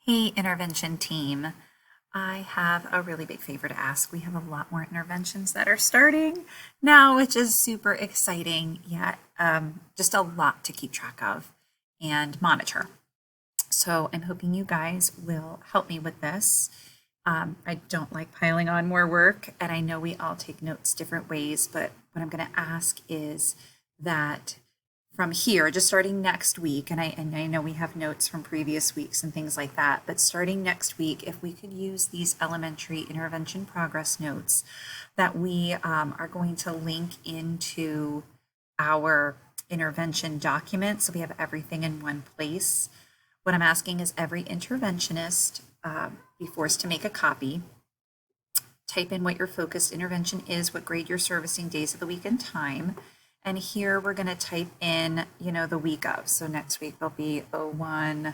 Hey, intervention team. I have a really big favor to ask. We have a lot more interventions that are starting now, which is super exciting, yet just a lot to keep track of and monitor. So I'm hoping you guys will help me with this. I don't like piling on more work, and I know we all take notes different ways, but what I'm going to ask is that from here, just starting next week, and I know we have notes from previous weeks and things like that, but starting next week, if we could use these elementary intervention progress notes that we are going to link into our intervention document, so we have everything in one place. What I'm asking is every interventionist be forced to make a copy, type in what your focused intervention is, what grade you're servicing, days of the week and time. And here we're going to type in, the week of. So next week will be 01,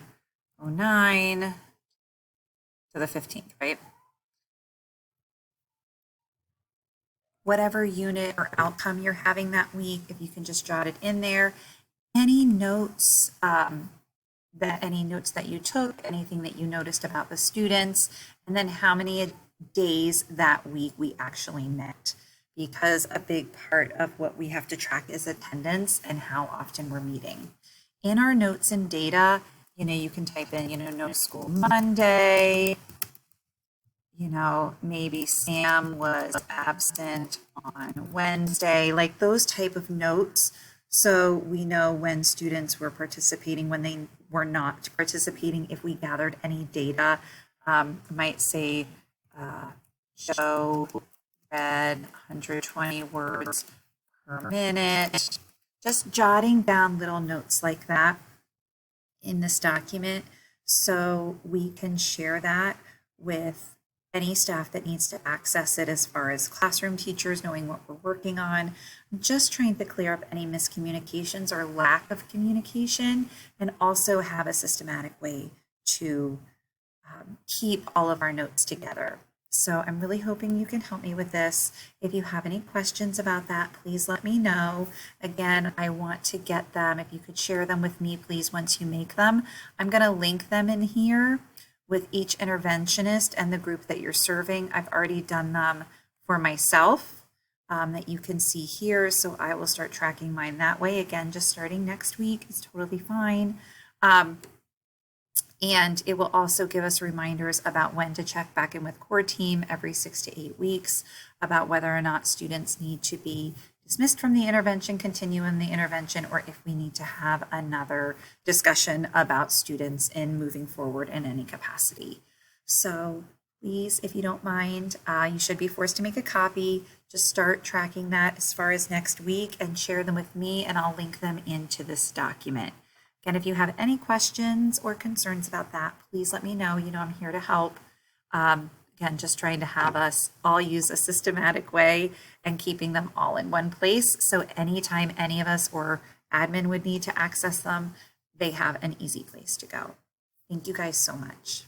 09 to the 15th, right? Whatever unit or outcome you're having that week, if you can just jot it in there. Any notes any notes that you took, anything that you noticed about the students, and then how many days that week we actually met. Because a big part of what we have to track is attendance and how often we're meeting. In our notes and data, you can type in, no school Monday, maybe Sam was absent on Wednesday, like those type of notes. So we know when students were participating, when they were not participating. If we gathered any data, might say Joe read 120 words per minute. Just jotting down little notes like that in this document so we can share that with any staff that needs to access it, as far as classroom teachers knowing what we're working on. I'm just trying to clear up any miscommunications or lack of communication, and also have a systematic way to keep all of our notes together. So I'm really hoping you can help me with this. If you have any questions about that, please let me know. Again, I want to get them. If you could share them with me, please, once you make them. I'm going to link them in here with each interventionist and the group that you're serving. I've already done them for myself that you can see here. So I will start tracking mine that way. Again, just starting next week is totally fine. And it will also give us reminders about when to check back in with core team every 6 to 8 weeks about whether or not students need to be dismissed from the intervention, continue in the intervention, or if we need to have another discussion about students in moving forward in any capacity. So please, if you don't mind, you should be forced to make a copy. Just start tracking that as far as next week and share them with me, and I'll link them into this document. Again, if you have any questions or concerns about that, please let me know. I'm here to help. Again, just trying to have us all use a systematic way and keeping them all in one place. So anytime any of us or admin would need to access them, they have an easy place to go. Thank you guys so much.